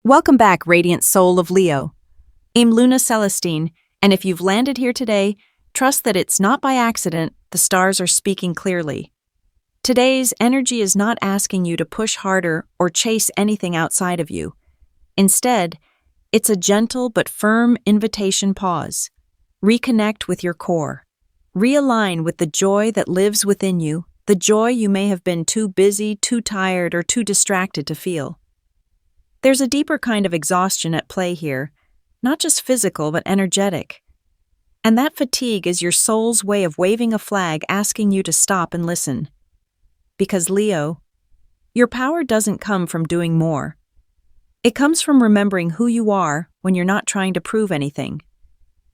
Welcome back, radiant soul of Leo. I'm Luna Celestine, and if you've landed here today, trust that it's not by accident. The stars are speaking clearly. Today's energy is not asking you to push harder or chase anything outside of you. Instead, it's a gentle but firm invitation pause. Reconnect with your core. Realign with the joy that lives within you, the joy you may have been too busy, too tired, or too distracted to feel. There's a deeper kind of exhaustion at play here, not just physical but energetic. And that fatigue is your soul's way of waving a flag asking you to stop and listen. Because Leo, your power doesn't come from doing more. It comes from remembering who you are when you're not trying to prove anything.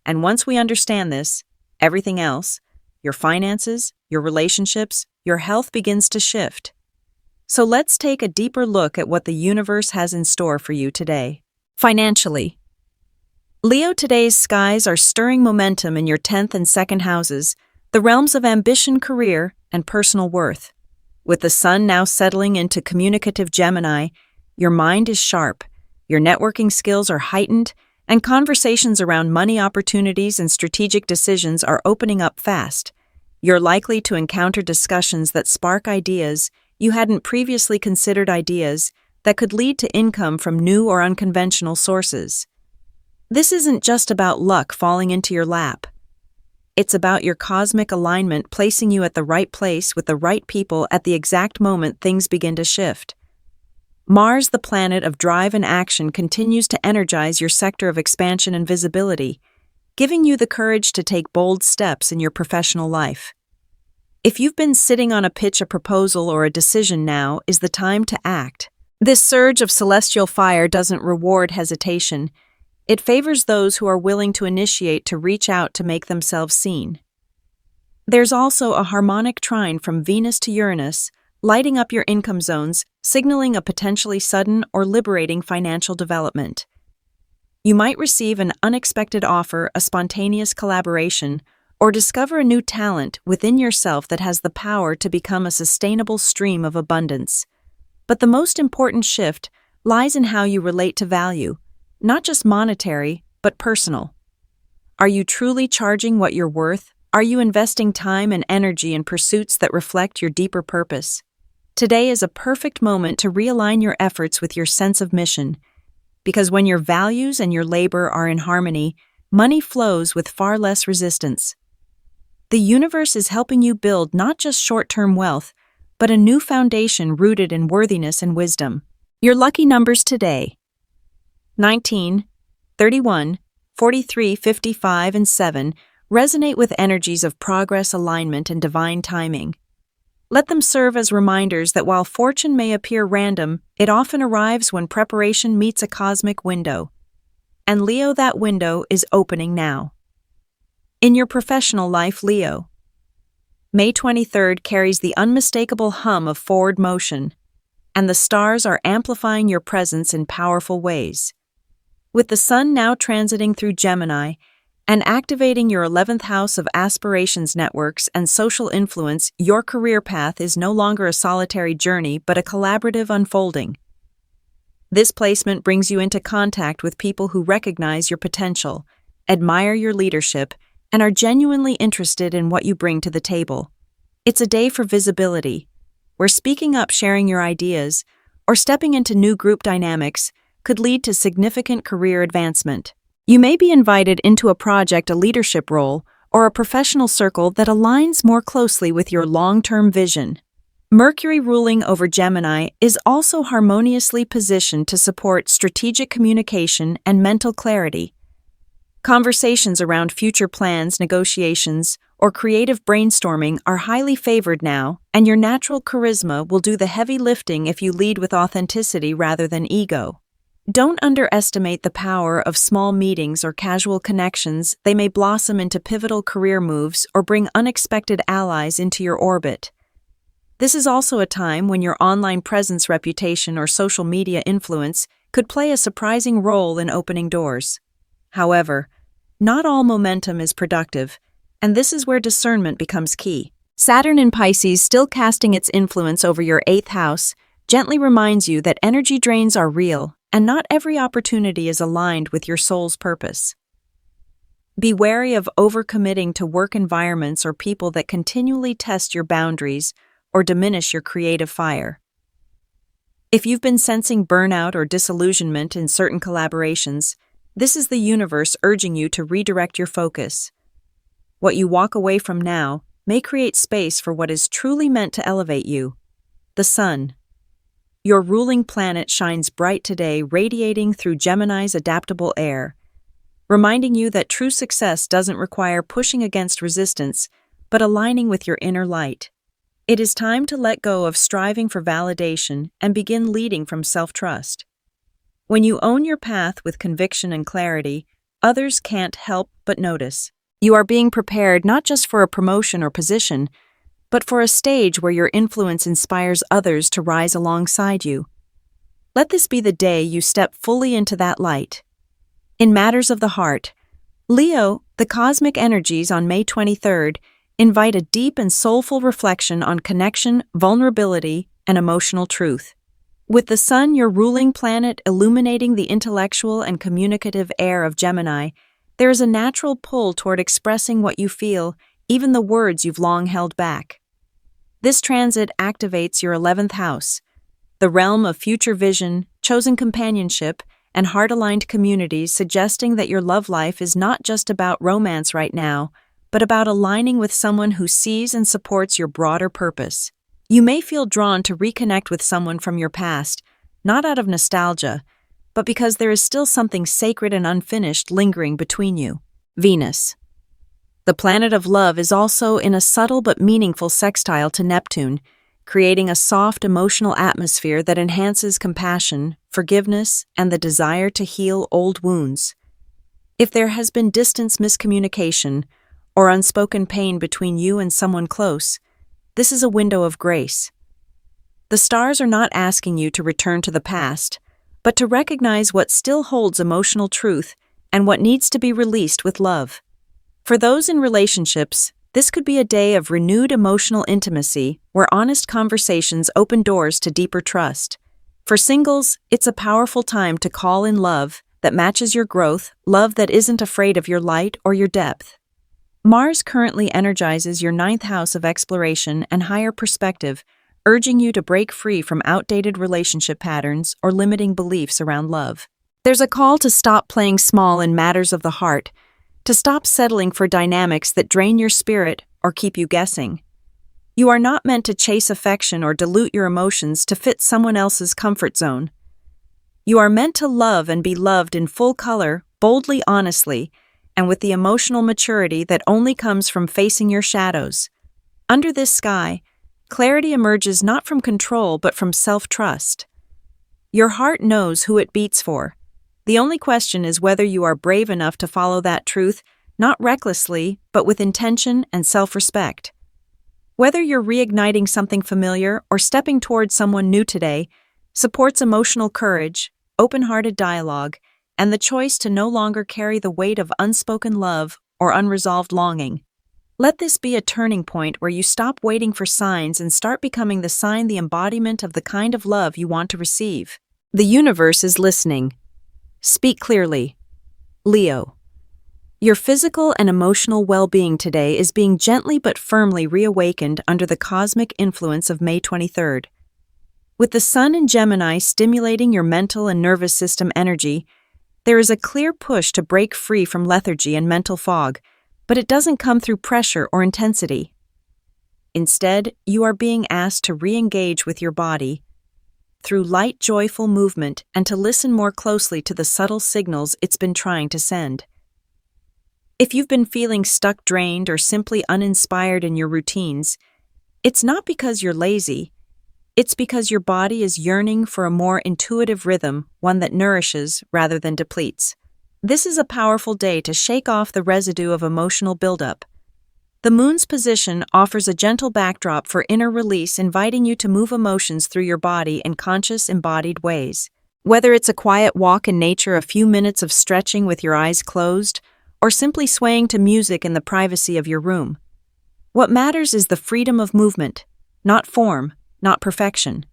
And once we understand this, everything else, your finances, your relationships, your health begins to shift. So let's take a deeper look at what the universe has in store for you today. Financially. Leo, today's skies are stirring momentum in your 10th and 2nd houses, the realms of ambition, career, and personal worth. With the sun now settling into communicative Gemini, your mind is sharp, your networking skills are heightened, and conversations around money opportunities and strategic decisions are opening up fast. You're likely to encounter discussions that spark ideas you hadn't previously considered, ideas that could lead to income from new or unconventional sources. This isn't just about luck falling into your lap. It's about your cosmic alignment placing you at the right place with the right people at the exact moment things begin to shift. Mars, the planet of drive and action, continues to energize your sector of expansion and visibility, giving you the courage to take bold steps in your professional life. If you've been sitting on a pitch, a proposal, or a decision, now is the time to act. This surge of celestial fire doesn't reward hesitation. It favors those who are willing to initiate, to reach out, to make themselves seen. There's also a harmonic trine from Venus to Uranus, lighting up your income zones, signaling a potentially sudden or liberating financial development. You might receive an unexpected offer, a spontaneous collaboration, or discover a new talent within yourself that has the power to become a sustainable stream of abundance. But the most important shift lies in how you relate to value, not just monetary, but personal. Are you truly charging what you're worth? Are you investing time and energy in pursuits that reflect your deeper purpose? Today is a perfect moment to realign your efforts with your sense of mission, because when your values and your labor are in harmony, money flows with far less resistance. The universe is helping you build not just short-term wealth, but a new foundation rooted in worthiness and wisdom. Your lucky numbers today: 19, 31, 43, 55, and 7 resonate with energies of progress, alignment, and divine timing. Let them serve as reminders that while fortune may appear random, it often arrives when preparation meets a cosmic window. And Leo, that window is opening now. In your professional life, Leo, May 23rd carries the unmistakable hum of forward motion, and the stars are amplifying your presence in powerful ways. With the sun now transiting through Gemini and activating your 11th house of aspirations, networks, and social influence, your career path is no longer a solitary journey but a collaborative unfolding. This placement brings you into contact with people who recognize your potential, admire your leadership, and are genuinely interested in what you bring to the table. It's a day for visibility, where speaking up, sharing your ideas, or stepping into new group dynamics could lead to significant career advancement. You may be invited into a project, a leadership role, or a professional circle that aligns more closely with your long-term vision. Mercury, ruling over Gemini, is also harmoniously positioned to support strategic communication and mental clarity. Conversations around future plans, negotiations, or creative brainstorming are highly favored now, and your natural charisma will do the heavy lifting if you lead with authenticity rather than ego. Don't underestimate the power of small meetings or casual connections. They may blossom into pivotal career moves or bring unexpected allies into your orbit. This is also a time when your online presence, reputation, or social media influence could play a surprising role in opening doors. However, not all momentum is productive, and this is where discernment becomes key. Saturn in Pisces, still casting its influence over your 8th house, gently reminds you that energy drains are real and not every opportunity is aligned with your soul's purpose. Be wary of overcommitting to work environments or people that continually test your boundaries or diminish your creative fire. If you've been sensing burnout or disillusionment in certain collaborations, this is the universe urging you to redirect your focus. What you walk away from now may create space for what is truly meant to elevate you. The Sun. Your ruling planet shines bright today, radiating through Gemini's adaptable air, reminding you that true success doesn't require pushing against resistance, but aligning with your inner light. It is time to let go of striving for validation and begin leading from self-trust. When you own your path with conviction and clarity, others can't help but notice. You are being prepared not just for a promotion or position, but for a stage where your influence inspires others to rise alongside you. Let this be the day you step fully into that light. In matters of the heart, Leo, the cosmic energies on May 23rd invite a deep and soulful reflection on connection, vulnerability, and emotional truth. With the Sun, your ruling planet, illuminating the intellectual and communicative air of Gemini, there is a natural pull toward expressing what you feel, even the words you've long held back. This transit activates your 11th house, the realm of future vision, chosen companionship, and heart-aligned communities, suggesting that your love life is not just about romance right now, but about aligning with someone who sees and supports your broader purpose. You may feel drawn to reconnect with someone from your past, not out of nostalgia, but because there is still something sacred and unfinished lingering between you. Venus. The planet of love is also in a subtle but meaningful sextile to Neptune, creating a soft emotional atmosphere that enhances compassion, forgiveness, and the desire to heal old wounds. If there has been distant miscommunication or unspoken pain between you and someone close, this is a window of grace. The stars are not asking you to return to the past, but to recognize what still holds emotional truth and what needs to be released with love. For those in relationships, this could be a day of renewed emotional intimacy where honest conversations open doors to deeper trust. For singles, it's a powerful time to call in love that matches your growth, love that isn't afraid of your light or your depth. Mars currently energizes your 9th house of exploration and higher perspective, urging you to break free from outdated relationship patterns or limiting beliefs around love. There's a call to stop playing small in matters of the heart, to stop settling for dynamics that drain your spirit or keep you guessing. You are not meant to chase affection or dilute your emotions to fit someone else's comfort zone. You are meant to love and be loved in full color, boldly, honestly, and with the emotional maturity that only comes from facing your shadows. Under this sky, clarity emerges not from control but from self-trust. Your heart knows who it beats for. The only question is whether you are brave enough to follow that truth, not recklessly, but with intention and self-respect. Whether you're reigniting something familiar or stepping towards someone new today, supports emotional courage, open-hearted dialogue, and the choice to no longer carry the weight of unspoken love or unresolved longing. Let this be a turning point where you stop waiting for signs and start becoming the sign, the embodiment of the kind of love you want to receive. The universe is listening. Speak clearly. Leo. Your physical and emotional well-being today is being gently but firmly reawakened under the cosmic influence of May 23rd. With the Sun in Gemini stimulating your mental and nervous system energy, there is a clear push to break free from lethargy and mental fog, but it doesn't come through pressure or intensity. Instead, you are being asked to re-engage with your body through light, joyful movement and to listen more closely to the subtle signals it's been trying to send. If you've been feeling stuck, drained, or simply uninspired in your routines, it's not because you're lazy. It's because your body is yearning for a more intuitive rhythm, one that nourishes rather than depletes. This is a powerful day to shake off the residue of emotional buildup. The moon's position offers a gentle backdrop for inner release, inviting you to move emotions through your body in conscious, embodied ways. Whether it's a quiet walk in nature, a few minutes of stretching with your eyes closed, or simply swaying to music in the privacy of your room. What matters is the freedom of movement, not form, not perfection.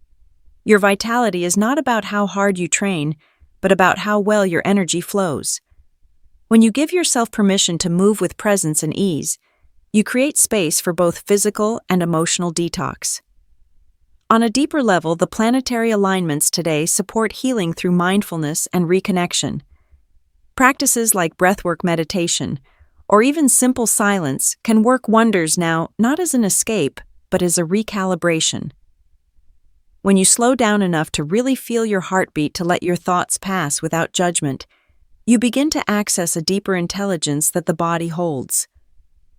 Your vitality is not about how hard you train, but about how well your energy flows. When you give yourself permission to move with presence and ease, you create space for both physical and emotional detox. On a deeper level, the planetary alignments today support healing through mindfulness and reconnection. Practices like breathwork meditation, or even simple silence, can work wonders now, not as an escape, but as a recalibration. When you slow down enough to really feel your heartbeat to let your thoughts pass without judgment, you begin to access a deeper intelligence that the body holds.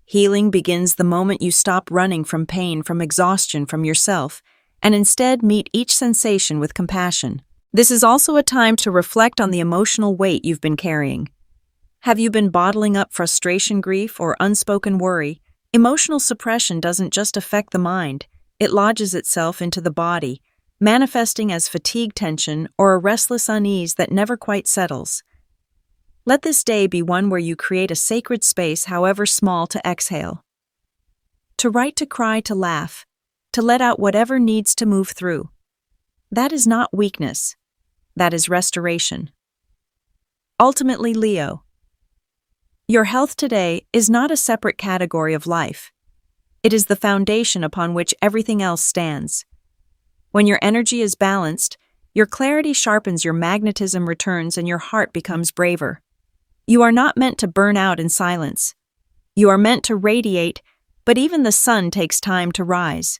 Healing begins the moment you stop running from pain, from exhaustion, from yourself, and instead meet each sensation with compassion. This is also a time to reflect on the emotional weight you've been carrying. Have you been bottling up frustration, grief, or unspoken worry? Emotional suppression doesn't just affect the mind, it lodges itself into the body, manifesting as fatigue, tension, or a restless unease that never quite settles. Let this day be one where you create a sacred space, however small, to exhale. To write, to cry, to laugh, to let out whatever needs to move through. That is not weakness. That is restoration. Ultimately, Leo, your health today is not a separate category of life. It is the foundation upon which everything else stands. When your energy is balanced, your clarity sharpens, your magnetism returns, and your heart becomes braver. You are not meant to burn out in silence. You are meant to radiate, but even the sun takes time to rise.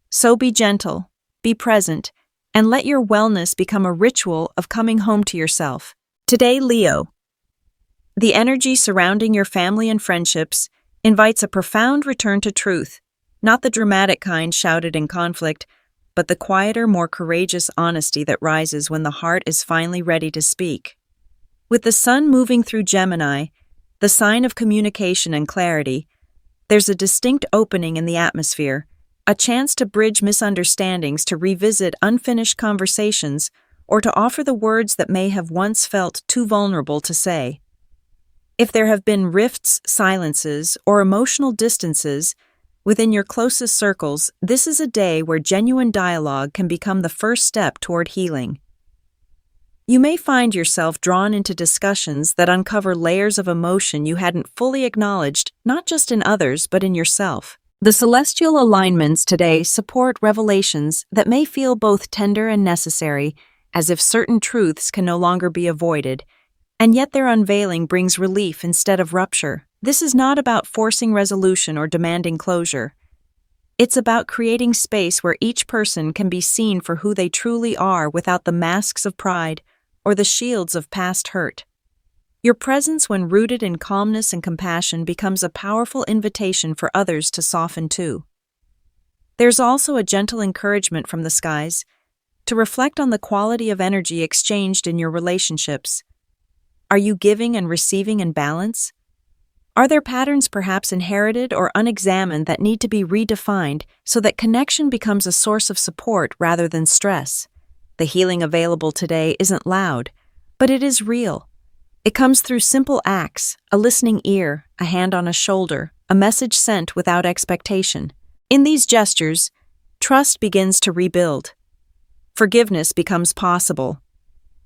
So be gentle, be present, and let your wellness become a ritual of coming home to yourself. Today, Leo, the energy surrounding your family and friendships invites a profound return to truth, not the dramatic kind shouted in conflict, but the quieter, more courageous honesty that rises when the heart is finally ready to speak. With the sun moving through Gemini, the sign of communication and clarity, there's a distinct opening in the atmosphere, a chance to bridge misunderstandings, to revisit unfinished conversations, or to offer the words that may have once felt too vulnerable to say. If there have been rifts, silences, or emotional distances within your closest circles, this is a day where genuine dialogue can become the first step toward healing. You may find yourself drawn into discussions that uncover layers of emotion you hadn't fully acknowledged, not just in others, but in yourself. The celestial alignments today support revelations that may feel both tender and necessary, as if certain truths can no longer be avoided, and yet their unveiling brings relief instead of rupture. This is not about forcing resolution or demanding closure. It's about creating space where each person can be seen for who they truly are without the masks of pride or the shields of past hurt. Your presence, when rooted in calmness and compassion, becomes a powerful invitation for others to soften too. There's also a gentle encouragement from the skies to reflect on the quality of energy exchanged in your relationships. Are you giving and receiving in balance? Are there patterns perhaps inherited or unexamined that need to be redefined so that connection becomes a source of support rather than stress? The healing available today isn't loud, but it is real. It comes through simple acts, a listening ear, a hand on a shoulder, a message sent without expectation. In these gestures, trust begins to rebuild. Forgiveness becomes possible.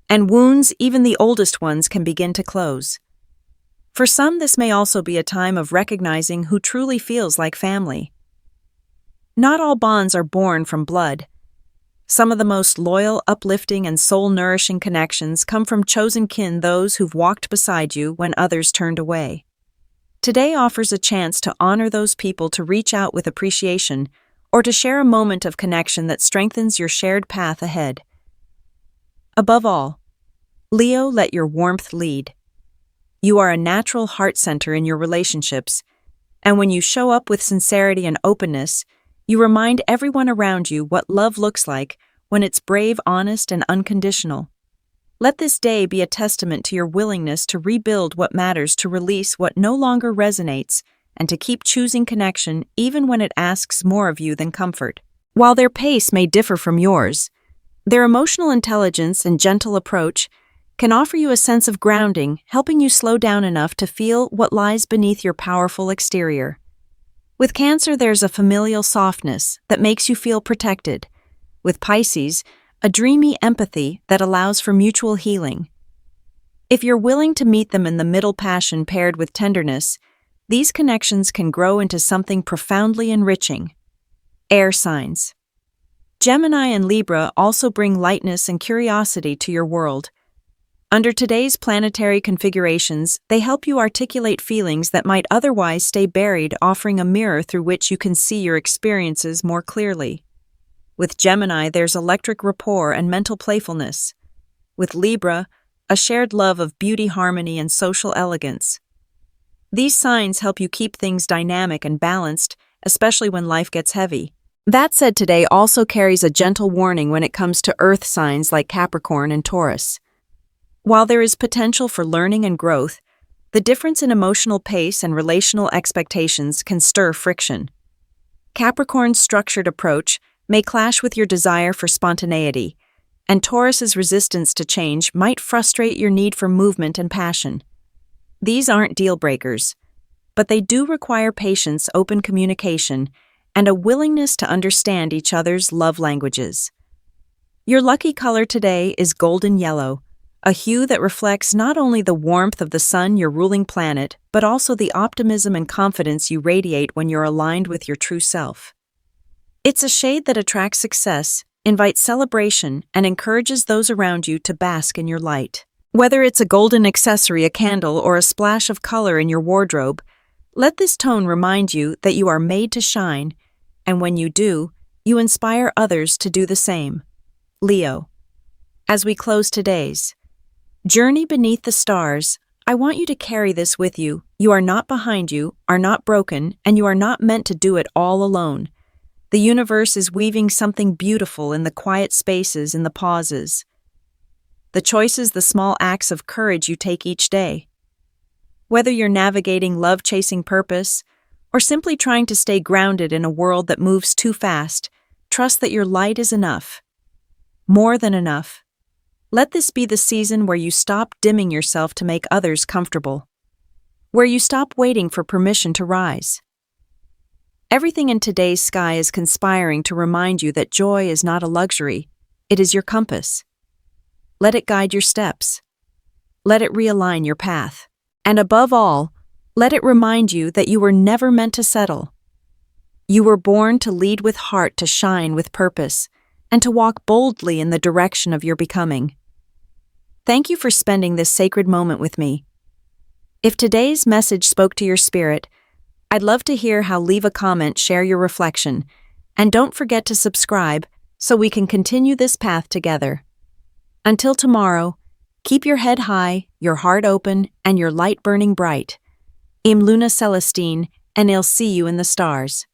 And wounds, even the oldest ones, can begin to close. For some, this may also be a time of recognizing who truly feels like family. Not all bonds are born from blood. Some of the most loyal, uplifting, and soul-nourishing connections come from chosen kin, those who've walked beside you when others turned away. Today offers a chance to honor those people, to reach out with appreciation, or to share a moment of connection that strengthens your shared path ahead. Above all, Leo, let your warmth lead. You are a natural heart center in your relationships, and when you show up with sincerity and openness, you remind everyone around you what love looks like when it's brave, honest, and unconditional. Let this day be a testament to your willingness to rebuild what matters, to release what no longer resonates, and to keep choosing connection even when it asks more of you than comfort. While their pace may differ from yours, their emotional intelligence and gentle approach can offer you a sense of grounding, helping you slow down enough to feel what lies beneath your powerful exterior. With Cancer, there's a familial softness that makes you feel protected. With Pisces, a dreamy empathy that allows for mutual healing. If you're willing to meet them in the middle passion paired with tenderness, these connections can grow into something profoundly enriching. Air signs. Gemini and Libra also bring lightness and curiosity to your world. Under today's planetary configurations, they help you articulate feelings that might otherwise stay buried, offering a mirror through which you can see your experiences more clearly. With Gemini, there's electric rapport and mental playfulness. With Libra, a shared love of beauty, harmony, and social elegance. These signs help you keep things dynamic and balanced, especially when life gets heavy. That said, today also carries a gentle warning when it comes to earth signs like Capricorn and Taurus. While there is potential for learning and growth, the difference in emotional pace and relational expectations can stir friction. Capricorn's structured approach may clash with your desire for spontaneity, and Taurus's resistance to change might frustrate your need for movement and passion. These aren't deal breakers, but they do require patience, open communication, and a willingness to understand each other's love languages. Your lucky color today is golden yellow, a hue that reflects not only the warmth of the sun, your ruling planet, but also the optimism and confidence you radiate when you're aligned with your true self. It's a shade that attracts success, invites celebration, and encourages those around you to bask in your light. Whether it's a golden accessory, a candle, or a splash of color in your wardrobe, let this tone remind you that you are made to shine, and when you do, you inspire others to do the same. Leo. As we close today's Journey Beneath the Stars, I want you to carry this with you. You are not behind, you are not broken, and you are not meant to do it all alone. The universe is weaving something beautiful in the quiet spaces, in the pauses. The choices, the small acts of courage you take each day. Whether you're navigating love, chasing purpose, or simply trying to stay grounded in a world that moves too fast, trust that your light is enough. More than enough. Let this be the season where you stop dimming yourself to make others comfortable. Where you stop waiting for permission to rise. Everything in today's sky is conspiring to remind you that joy is not a luxury, it is your compass. Let it guide your steps. Let it realign your path. And above all, let it remind you that you were never meant to settle. You were born to lead with heart, to shine with purpose, and to walk boldly in the direction of your becoming. Thank you for spending this sacred moment with me. If today's message spoke to your spirit, I'd love to hear how. Leave a comment, share your reflection, and don't forget to subscribe so we can continue this path together. Until tomorrow, keep your head high, your heart open, and your light burning bright. I'm Luna Celestine, and I'll see you in the stars.